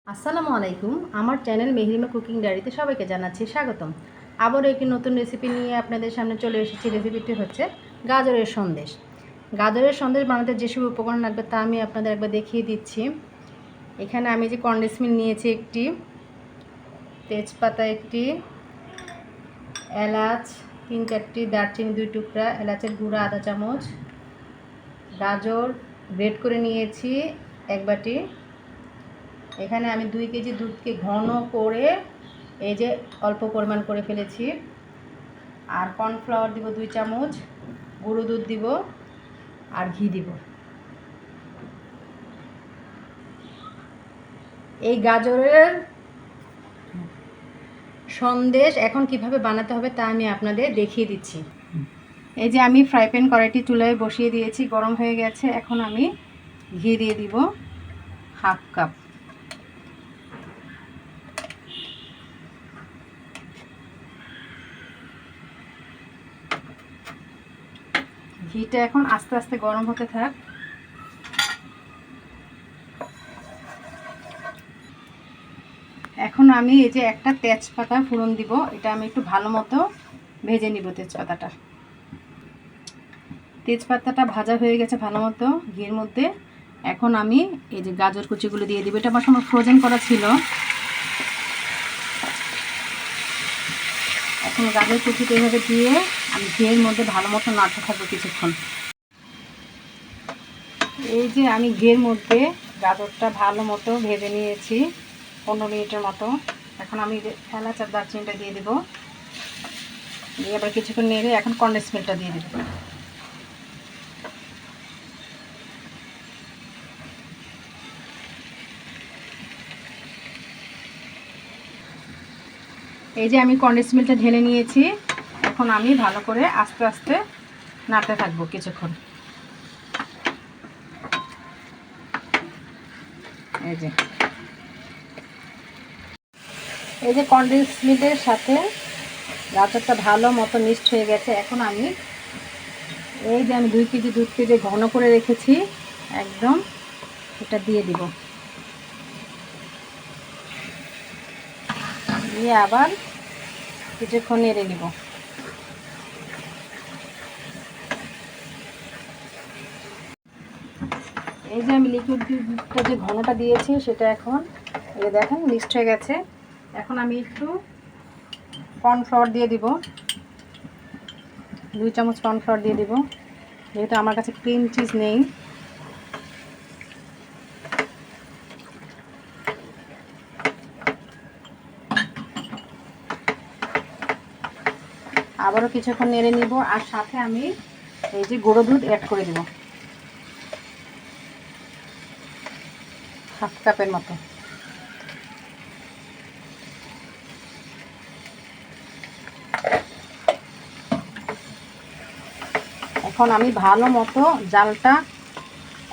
আসসালামু আলাইকুম। আমার চ্যানেল মেহরিমা কুকিং ডায়েরিতে সবাইকে জানাচ্ছি স্বাগতম। আবারও একটি নতুন রেসিপি নিয়ে আপনাদের সামনে চলে এসেছি। রেসিপিটি হচ্ছে গাজরের সন্দেশ। গাজরের সন্দেশ বানাতে যেসব উপকরণ লাগবে তা আমি আপনাদের একবার দেখিয়ে দিচ্ছি। এখানে আমি যে কনডেন্স মিল্ক নিয়েছি একটি, তেজপাতা একটি, এলাচ 3-4টি, দারচিনি 2 টুকরা, এলাচের গুঁড়া আধা চামচ, গাজর গ্রেট করে নিয়েছি 1 বাটি। এখানে আমি 2 কেজি দুধকে ঘন করে এই যে অল্প পরিমাণ করে ফেলেছি। আর কর্নফ্লাওয়ার দিব 2 চামচ, গুঁড়ো দুধ দিব আর ঘি দিব। এই গাজরের সন্দেশ এখন কিভাবে বানাতে হবে তা আমি আপনাদের দেখিয়ে দিচ্ছি। এই যে আমি ফ্রাই প্যান কড়াইটি চুলায় বসিয়ে দিয়েছি, গরম হয়ে গেছে। এখন আমি ঘি দিয়ে দিব 1/2 কাপ। ঘিটা এখন আস্তে আস্তে গরম হতে থাক। এখন আমি এই যে একটা তেজপাতা ফোড়ন দিব, এটা আমি একটু ভালো মতো ভেজে নিব। তেজপাতাটা ভাজা হয়ে গেছে ভালো মতো ঘির মধ্যে। এখন আমি এই যে গাজর কুচিগুলো দিয়ে দিব। এটা আমার সময় ফ্রোজেন করা ছিল। এখন গাজর কুচিটা এইভাবে দিয়ে আমি ঘিয়ের মধ্যে ভালো মতো নাড়তে থাকবো কিছুক্ষণ। এই যে আমি ঘিয়ের মধ্যে গাজরটা ভালো মতো ভেজে নিয়েছি 15 মিনিটের মতো। এখন আমি এলাচ আর দারচিনিটা দিয়ে দেবো, দিয়ে আবার কিছুক্ষণ নেড়ে এখন কনডেন্স মিল্কটা দিয়ে দেবো। এই যে আমি কনডেন্স মিল্কটা ঢেলে নিয়েছি। এখন আমি ভালো করে আস্তে আস্তে নাড়তে থাকবো কিছুক্ষণ। এই যে কনডেন্স মিল্কের সাথে গাজরটা ভালো মতো মিক্সড হয়ে গেছে। এখন আমি এই যে আমি 2 কেজি দুধকে যে ঘন করে রেখেছি একদম, এটা দিয়ে দিব। দিয়ে আবার কিছুক্ষণ নেড়ে নিব। এই যে আমি লিকুইড দুধটা যে ঘনটা দিয়েছি সেটা এখন এই দেখেন মিক্সড হয়ে গেছে। এখন আমি একটু কর্নফ্লাওয়ার দিয়ে দিব, 2 চামচ কর্নফ্লাওয়ার দিয়ে দিব, যেহেতু আমার কাছে ক্রিম চিজ নেই। আবারও কিছুক্ষণ নেড়ে নিব। আর সাথে আমি এই যে গুঁড়ো দুধ অ্যাড করে দেব 1/2 কাপের মতো। এখন আমি ভালো মতো জালটা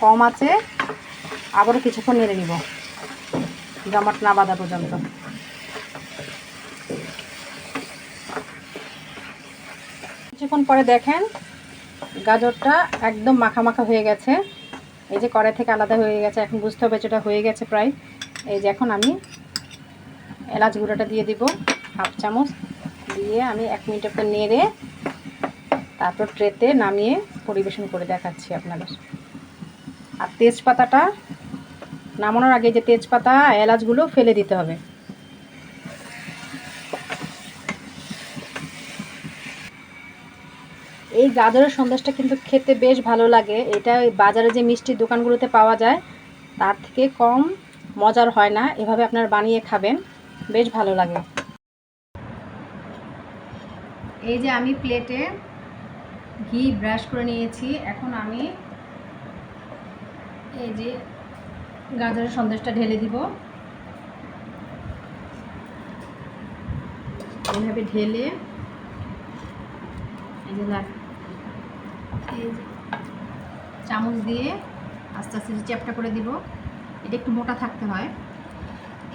কম আছে আবারও কিছুক্ষণ নেড়ে নিব জমাট না বাঁধা পর্যন্ত। কিছুক্ষণ পরে দেখেন গাজরটা একদম মাখা মাখা হয়ে গেছে। এই যে কড়াই থেকে আলাদা হয়ে গেছে, এখন বুঝতে হবে যেটা হয়ে গেছে প্রায়। এই যে এখন আমি এলাচ গুঁড়োটা দিয়ে দিব 1/2 চামচ, দিয়ে আমি 1 মিনিট পর নেড়ে তারপর ট্রেতে নামিয়ে পরিবেশন করে দেখাচ্ছি আপনাদের। আর তেজপাতাটা নামানোর আগে যে তেজপাতা এলাচগুলো ফেলে দিতে হবে। এই গাজরের সন্দেশটা কিন্তু খেতে বেশ ভালো লাগে। এটা ওই বাজারে যে মিষ্টির দোকানগুলোতে পাওয়া যায় তার থেকে কম মজার হয় না। এভাবে আপনারা বানিয়ে খাবেন, বেশ ভালো লাগে। এই যে আমি প্লেটে ঘি ব্রাশ করে নিয়েছি। এখন আমি এই যে গাজরের সন্দেশটা ঢেলে দিব। এইভাবে ঢেলে এই যে চামচ দিয়ে আস্তে আস্তে চ্যাপটা করে দিব। এটা একটু মোটা থাকতে হয়।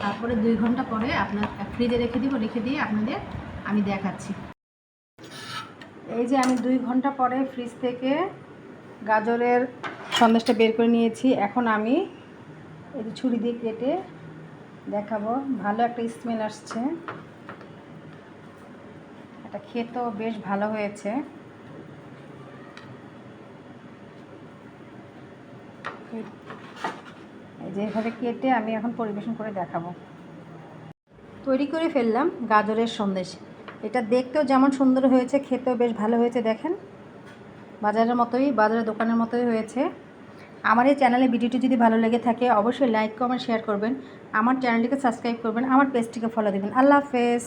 তারপরে 2 ঘন্টা পরে আপনার ফ্রিজে রেখে দিয়ে আপনাদের আমি দেখাচ্ছি। এই যে আমি 2 ঘন্টা পরে ফ্রিজ থেকে গাজরের সন্দেশটা বের করে নিয়েছি। এখন আমি এই যে ছুরি দিয়ে কেটে দেখাবো। ভালো একটা স্মেল আসছে, এটা খেতেও বেশ ভালো হয়েছে। এই যে এভাবে কেটে আমি এখন পরিবেশন করে দেখাবো। তৈরি করে ফেললাম গাজরের সন্দেশ। এটা দেখতেও যেমন সুন্দর হয়েছে, খেতেও বেশ ভালো হয়েছে। দেখেন, বাজারের মতোই, বাজারের দোকানের মতোই হয়েছে। আমার এই চ্যানেলে ভিডিওটি যদি ভালো লেগে থাকে অবশ্যই লাইক কমেন্ট শেয়ার করবেন, আমার চ্যানেলটিকে সাবস্ক্রাইব করবেন, আমার পেজটিকে ফলো দেবেন। আল্লাহ হাফেজ।